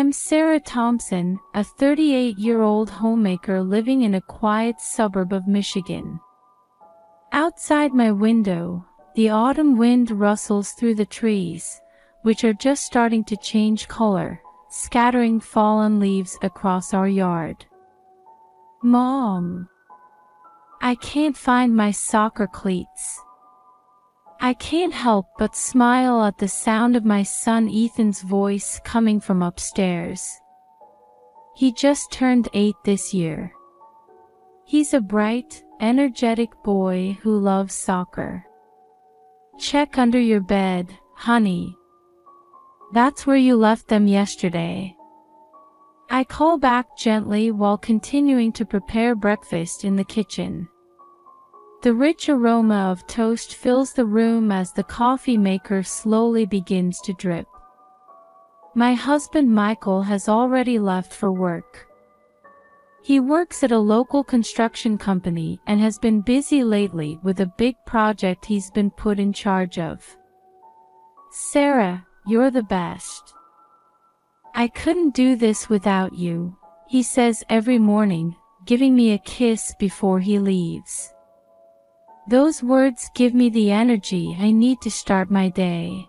I'm Sarah Thompson, a 38-year-old homemaker living in a quiet suburb of Michigan. Outside my window, the autumn wind rustles through the trees, which are just starting to change color, scattering fallen leaves across our yard. Mom, I can't find my soccer cleats. I can't help but smile at the sound of my son Ethan's voice coming from upstairs. He just turned 8 this year. He's a bright, energetic boy who loves soccer. Check under your bed, honey. That's where you left them yesterday. I call back gently while continuing to prepare breakfast in the kitchen. The rich aroma of toast fills the room as the coffee maker slowly begins to drip. My husband Michael has already left for work. He works at a local construction company and has been busy lately with a big project he's been put in charge of. Sarah, you're the best. I couldn't do this without you, he says every morning, giving me a kiss before he leaves. Those words give me the energy I need to start my day.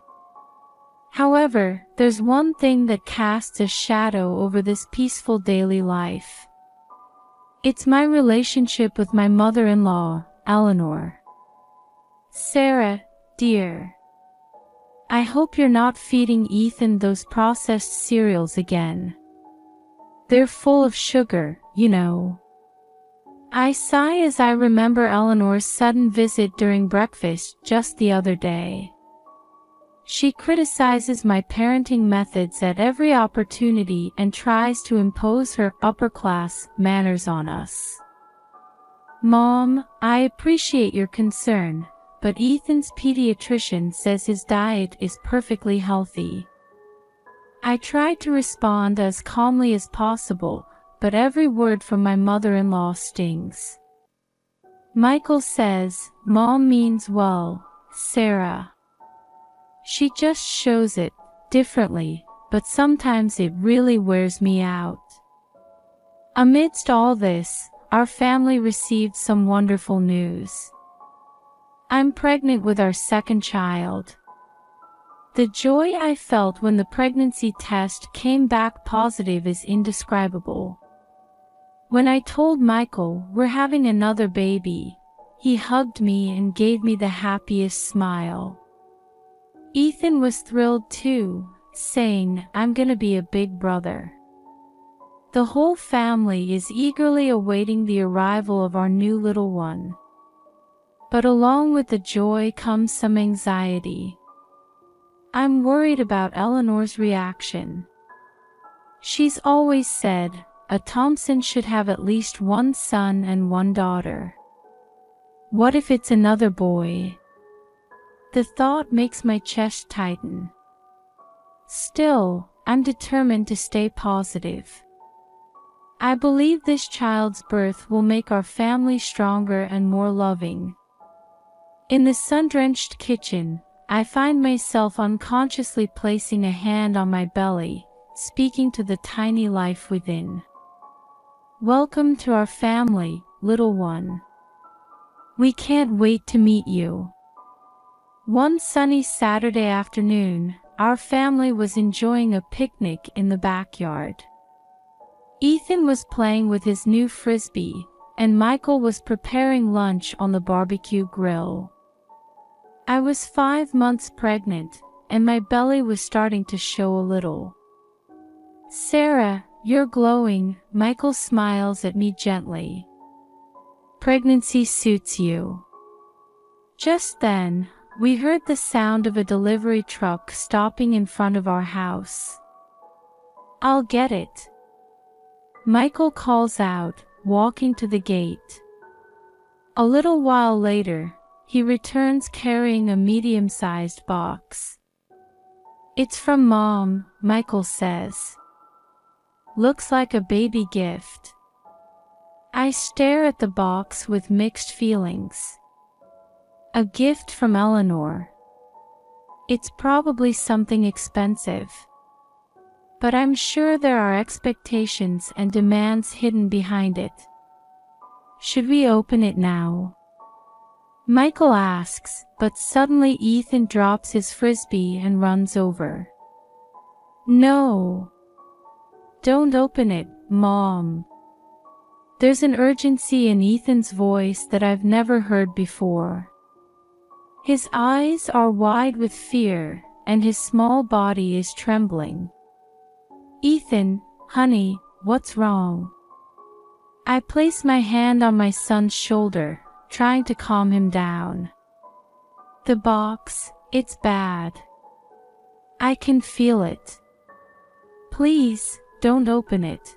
However, there's one thing that casts a shadow over this peaceful daily life. It's my relationship with my mother-in-law, Eleanor. Sarah, dear. I hope you're not feeding Ethan those processed cereals again. They're full of sugar, you know. I sigh as I remember Eleanor's sudden visit during breakfast just the other day. She criticizes my parenting methods at every opportunity and tries to impose her upper-class manners on us. Mom, I appreciate your concern, but Ethan's pediatrician says his diet is perfectly healthy. I try to respond as calmly as possible, but every word from my mother-in-law stings. Michael says, Mom means well, Sarah. She just shows it differently, but sometimes it really wears me out. Amidst all this, our family received some wonderful news. I'm pregnant with our second child. The joy I felt when the pregnancy test came back positive is indescribable. When I told Michael we're having another baby, he hugged me and gave me the happiest smile. Ethan was thrilled too, saying, I'm gonna be a big brother. The whole family is eagerly awaiting the arrival of our new little one. But along with the joy comes some anxiety. I'm worried about Eleanor's reaction. She's always said, a Thompson should have at least one son and one daughter. What if it's another boy? The thought makes my chest tighten. Still, I'm determined to stay positive. I believe this child's birth will make our family stronger and more loving. In the sun-drenched kitchen, I find myself unconsciously placing a hand on my belly, speaking to the tiny life within. Welcome to our family, little one. We can't wait to meet you. One sunny Saturday afternoon, our family was enjoying a picnic in the backyard. Ethan was playing with his new frisbee, and Michael was preparing lunch on the barbecue grill. I was 5 months pregnant, and my belly was starting to show a little. Sarah, you're glowing, Michael smiles at me gently. Pregnancy suits you. Just then, we heard the sound of a delivery truck stopping in front of our house. I'll get it. Michael calls out, walking to the gate. A little while later, he returns carrying a medium-sized box. It's from Mom, Michael says. Looks like a baby gift. I stare at the box with mixed feelings. A gift from Eleanor. It's probably something expensive. but I'm sure there are expectations and demands hidden behind it. Should we open it now? Michael asks, but suddenly Ethan drops his frisbee and runs over. No. Don't open it, Mom. There's an urgency in Ethan's voice that I've never heard before. His eyes are wide with fear, and his small body is trembling. Ethan, honey, what's wrong? I place my hand on my son's shoulder, trying to calm him down. The box, it's bad. I can feel it. Please, don't open it.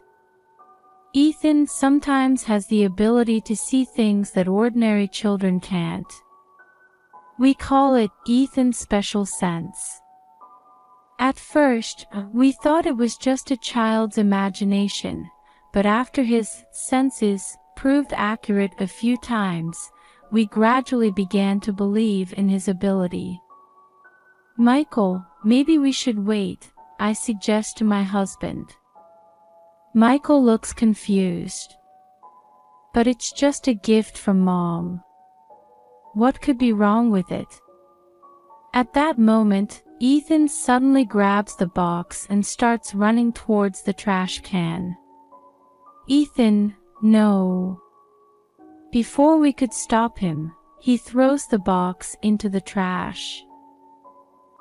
Ethan sometimes has the ability to see things that ordinary children can't. We call it Ethan's special sense. At first, we thought it was just a child's imagination, but after his senses proved accurate a few times, we gradually began to believe in his ability. Michael, maybe we should wait, I suggest to my husband. Michael looks confused. But it's just a gift from Mom. What could be wrong with it? At that moment, Ethan suddenly grabs the box and starts running towards the trash can. Ethan, no. Before we could stop him, he throws the box into the trash.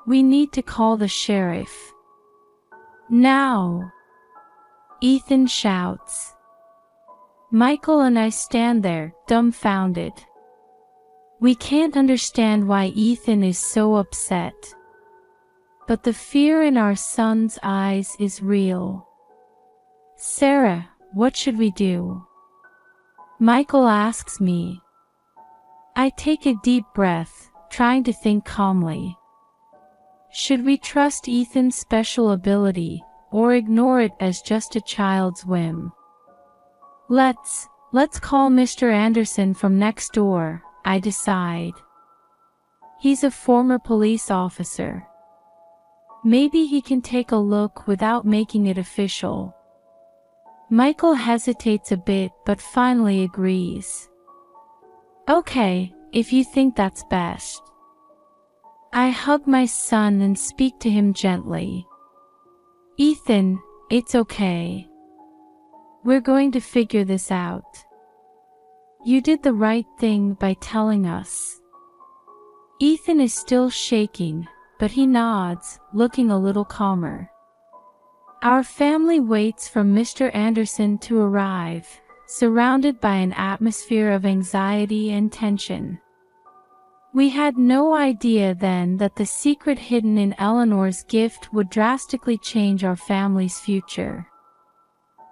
We need to call the sheriff. Now! Ethan shouts. Michael and I stand there, dumbfounded. We can't understand why Ethan is so upset. But the fear in our son's eyes is real. Sarah, what should we do? Michael asks me. I take a deep breath, trying to think calmly. Should we trust Ethan's special ability, or ignore it as just a child's whim? Let's call Mr. Anderson from next door, I decide. He's a former police officer. Maybe he can take a look without making it official. Michael hesitates a bit but finally agrees. Okay, if you think that's best. I hug my son and speak to him gently. Ethan, it's okay. We're going to figure this out. You did the right thing by telling us. Ethan is still shaking, but he nods, looking a little calmer. Our family waits for Mr. Anderson to arrive, surrounded by an atmosphere of anxiety and tension. We had no idea then that the secret hidden in Eleanor's gift would drastically change our family's future.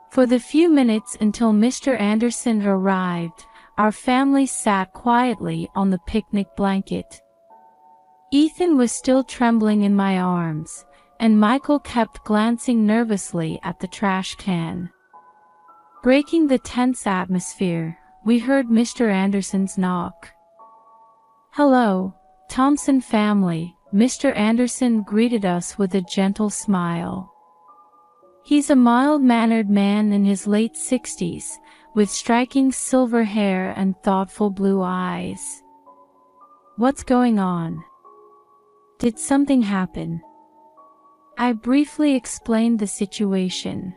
For the few minutes until Mr. Anderson arrived, our family sat quietly on the picnic blanket. Ethan was still trembling in my arms, and Michael kept glancing nervously at the trash can. Breaking the tense atmosphere, we heard Mr. Anderson's knock. Hello, Thompson family, Mr. Anderson greeted us with a gentle smile. He's a mild-mannered man in his late 60s, with striking silver hair and thoughtful blue eyes. What's going on? Did something happen? I briefly explained the situation.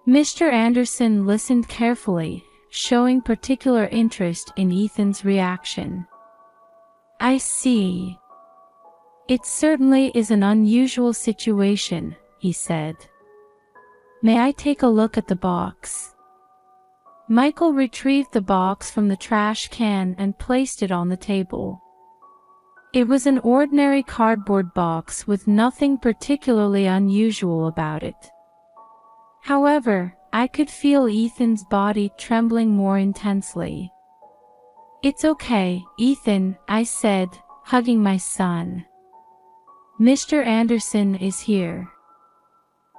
Mr. Anderson listened carefully, showing particular interest in Ethan's reaction. I see. It certainly is an unusual situation, he said. May I take a look at the box? Michael retrieved the box from the trash can and placed it on the table. It was an ordinary cardboard box with nothing particularly unusual about it. However, I could feel Ethan's body trembling more intensely. It's okay, Ethan, I said, hugging my son. Mr. Anderson is here.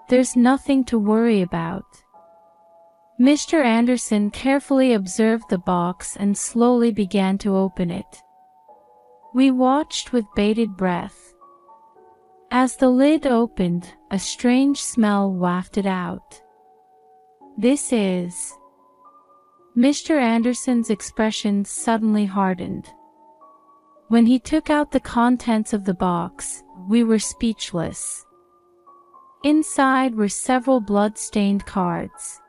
There's nothing to worry about. Mr. Anderson carefully observed the box and slowly began to open it. We watched with bated breath. As the lid opened, a strange smell wafted out. "This is..." Mr. Anderson's expression suddenly hardened. When he took out the contents of the box, we were speechless. Inside were several blood-stained cards.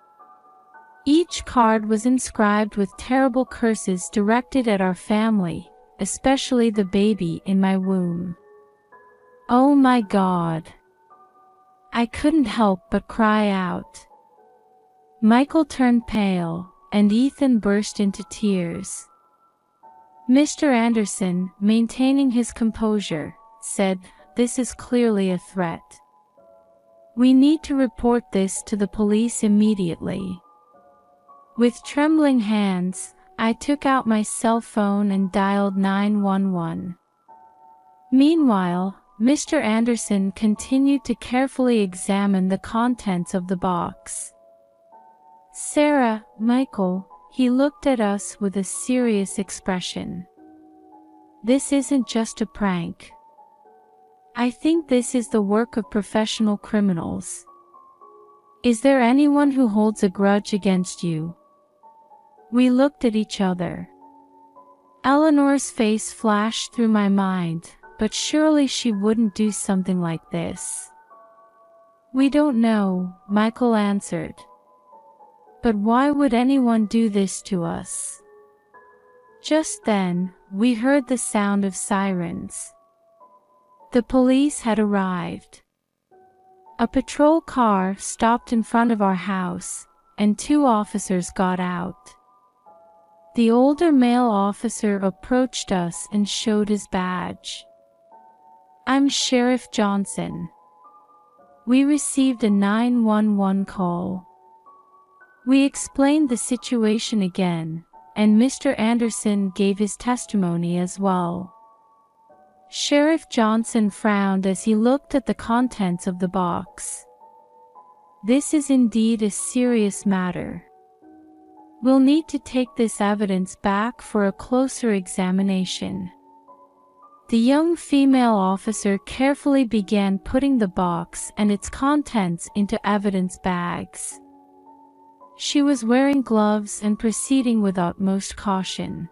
Each card was inscribed with terrible curses directed at our family, especially the baby in my womb. Oh my God! I couldn't help but cry out. Michael turned pale, and Ethan burst into tears. Mr. Anderson, maintaining his composure, said, "This is clearly a threat. We need to report this to the police immediately." With trembling hands, I took out my cell phone and dialed 911. Meanwhile, Mr. Anderson continued to carefully examine the contents of the box. "Sarah, Michael," he looked at us with a serious expression. "This isn't just a prank. I think this is the work of professional criminals. Is there anyone who holds a grudge against you?" We looked at each other. Eleanor's face flashed through my mind, but surely she wouldn't do something like this. "We don't know," Michael answered. "But why would anyone do this to us?" Just then, we heard the sound of sirens. The police had arrived. A patrol car stopped in front of our house, and 2 officers got out. The older male officer approached us and showed his badge. "I'm Sheriff Johnson. We received a 911 call." We explained the situation again, and Mr. Anderson gave his testimony as well. Sheriff Johnson frowned as he looked at the contents of the box. "This is indeed a serious matter. We'll need to take this evidence back for a closer examination." The young female officer carefully began putting the box and its contents into evidence bags. She was wearing gloves and proceeding with utmost caution.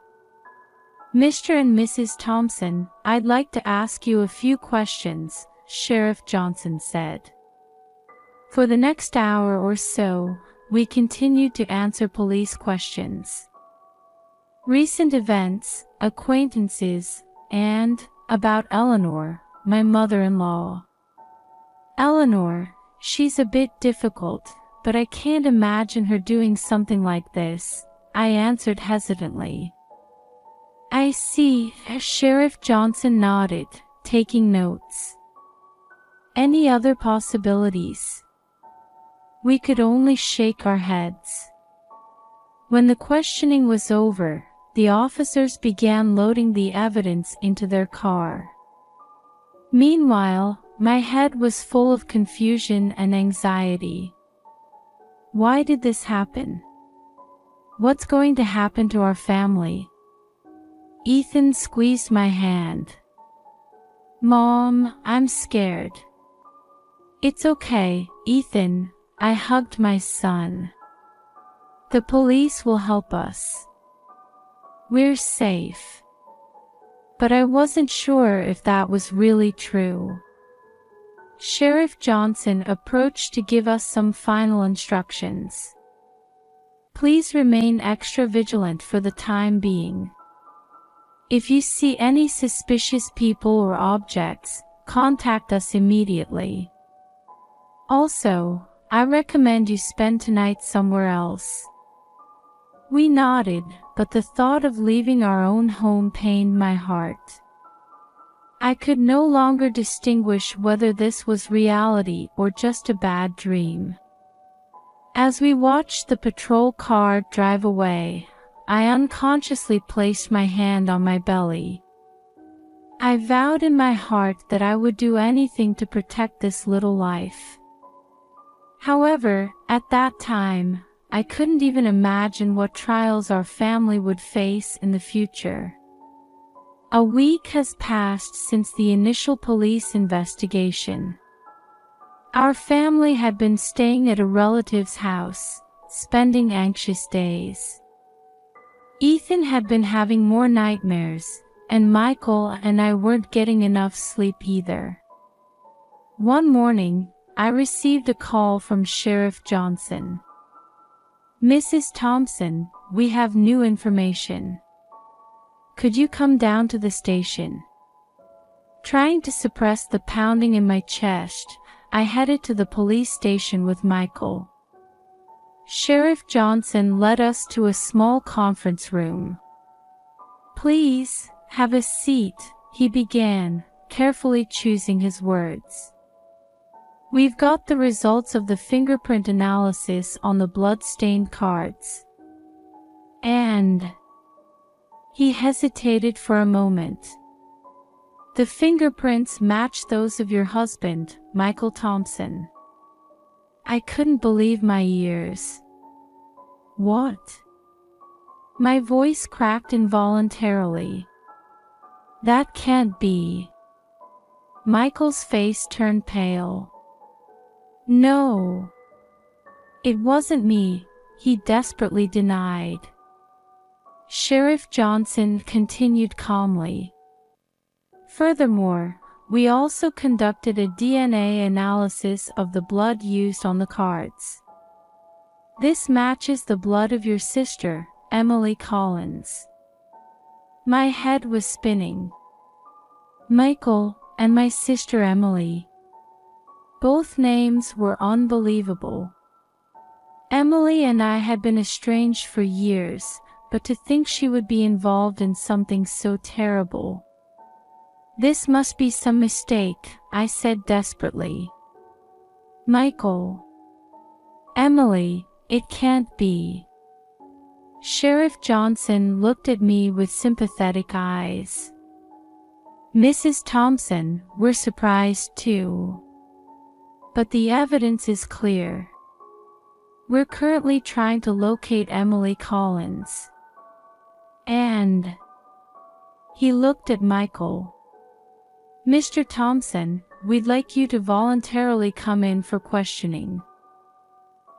"Mr. and Mrs. Thompson, I'd like to ask you a few questions," Sheriff Johnson said. For the next hour or so, we continued to answer police questions. Recent events, acquaintances, and about Eleanor, my mother-in-law. "Eleanor, she's a bit difficult, but I can't imagine her doing something like this," I answered hesitantly. "I see," Sheriff Johnson nodded, taking notes. "Any other possibilities?" We could only shake our heads. When the questioning was over, the officers began loading the evidence into their car. Meanwhile, my head was full of confusion and anxiety. Why did this happen? What's going to happen to our family? Ethan squeezed my hand. "Mom, I'm scared." "It's okay, Ethan," I hugged my son. "The police will help us. We're safe." But I wasn't sure if that was really true. Sheriff Johnson approached to give us some final instructions. "Please remain extra vigilant for the time being. If you see any suspicious people or objects, contact us immediately. Also, I recommend you spend tonight somewhere else." We nodded, but the thought of leaving our own home pained my heart. I could no longer distinguish whether this was reality or just a bad dream. As we watched the patrol car drive away, I unconsciously placed my hand on my belly. I vowed in my heart that I would do anything to protect this little life. However, at that time, I couldn't even imagine what trials our family would face in the future. A week has passed since the initial police investigation. Our family had been staying at a relative's house, spending anxious days. Ethan had been having more nightmares, and Michael and I weren't getting enough sleep either. One morning, I received a call from Sheriff Johnson. "Mrs. Thompson, we have new information. Could you come down to the station?" Trying to suppress the pounding in my chest, I headed to the police station with Michael. Sheriff Johnson led us to a small conference room. "Please, have a seat," he began, carefully choosing his words. "We've got the results of the fingerprint analysis on the blood-stained cards. And..." He hesitated for a moment. "The fingerprints match those of your husband, Michael Thompson." I couldn't believe my ears. "What?" My voice cracked involuntarily. "That can't be." Michael's face turned pale. "No. It wasn't me," he desperately denied. Sheriff Johnson continued calmly. "Furthermore, we also conducted a DNA analysis of the blood used on the cards. This matches the blood of your sister, Emily Collins." My head was spinning. Michael and my sister Emily. Both names were unbelievable. Emily and I had been estranged for years, but to think she would be involved in something so terrible. "This must be some mistake," I said desperately. "Michael. Emily, it can't be." Sheriff Johnson looked at me with sympathetic eyes. "Mrs. Thompson, we're surprised too. But the evidence is clear. We're currently trying to locate Emily Collins. And..." He looked at Michael. "Mr. Thompson, we'd like you to voluntarily come in for questioning."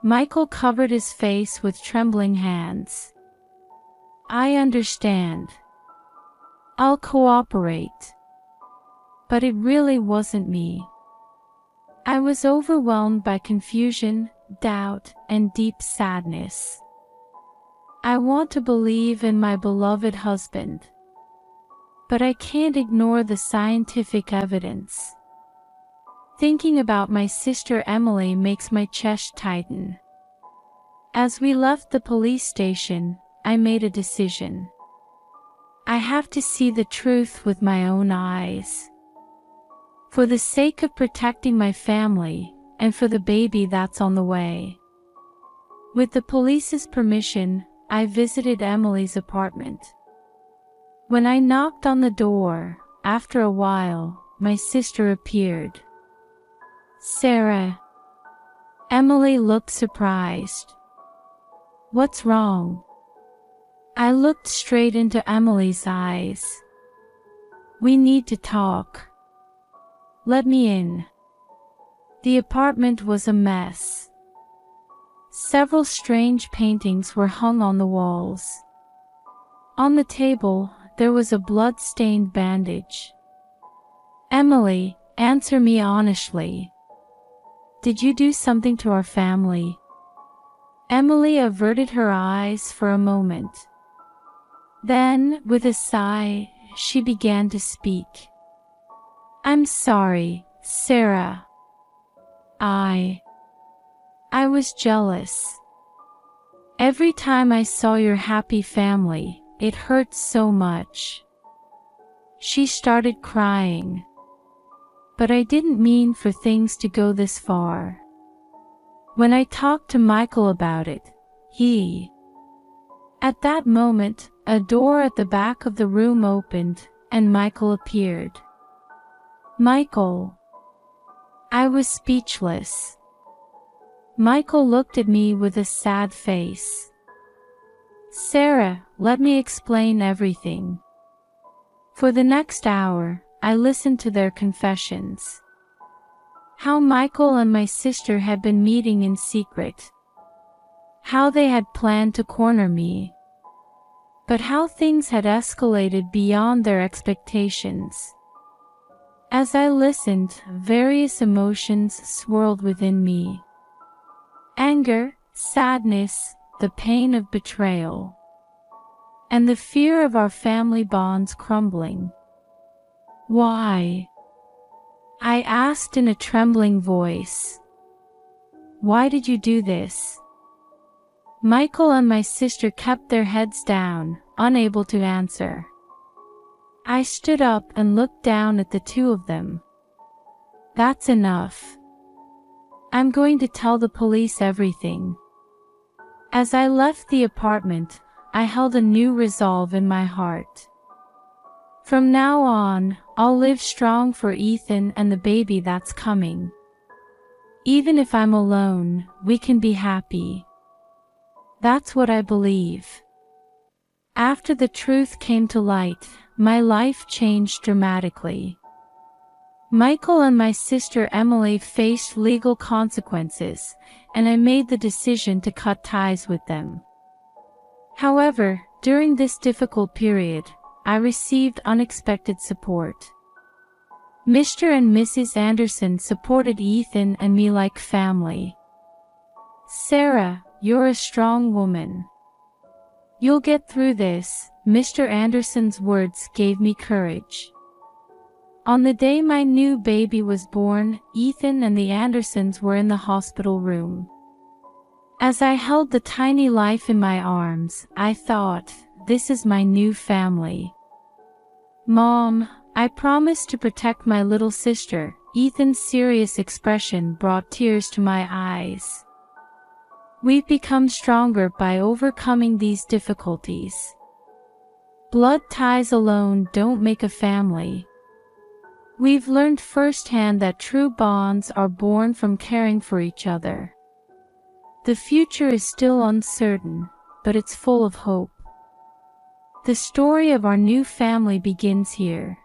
Michael covered his face with trembling hands. "I understand. I'll cooperate. But it really wasn't me. I was overwhelmed by confusion, doubt, and deep sadness. I want to believe in my beloved husband. But I can't ignore the scientific evidence. Thinking about my sister Emily makes my chest tighten." As we left the police station, I made a decision. I have to see the truth with my own eyes. For the sake of protecting my family, and for the baby that's on the way. With the police's permission, I visited Emily's apartment. When I knocked on the door, after a while, my sister appeared. "Sarah." Emily looked surprised. "What's wrong?" I looked straight into Emily's eyes. "We need to talk. Let me in." The apartment was a mess. Several strange paintings were hung on the walls. On the table, there was a blood-stained bandage. "Emily, answer me honestly. Did you do something to our family?" Emily averted her eyes for a moment. Then, with a sigh, she began to speak. "I'm sorry, Sarah. I was jealous. Every time I saw your happy family, it hurt so much." She started crying. "But I didn't mean for things to go this far. When I talked to Michael about it, he..." At that moment, a door at the back of the room opened, and Michael appeared. "Michael." I was speechless. Michael looked at me with a sad face. "Sarah, let me explain everything." For the next hour, I listened to their confessions. How Michael and my sister had been meeting in secret. How they had planned to corner me. But how things had escalated beyond their expectations. As I listened, various emotions swirled within me. Anger, sadness, the pain of betrayal, and the fear of our family bonds crumbling. Why? I asked in a trembling voice. Why did you do this? Michael and my sister kept their heads down, unable to answer. I stood up and looked down at the two of them. That's enough. I'm going to tell the police everything. As I left the apartment, I held a new resolve in my heart. From now on, I'll live strong for Ethan and the baby that's coming. Even if I'm alone, we can be happy. That's what I believe. After the truth came to light, my life changed dramatically. Michael and my sister Emily faced legal consequences, and I made the decision to cut ties with them. However, during this difficult period, I received unexpected support. Mr. and Mrs. Anderson supported Ethan and me like family. Sarah, you're a strong woman. You'll get through this, Mr. Anderson's words gave me courage. On the day my new baby was born, Ethan and the Andersons were in the hospital room. As I held the tiny life in my arms, I thought, this is my new family. Mom, I promise to protect my little sister. Ethan's serious expression brought tears to my eyes. We've become stronger by overcoming these difficulties. Blood ties alone don't make a family. We've learned firsthand that true bonds are born from caring for each other. The future is still uncertain, but it's full of hope. The story of our new family begins here.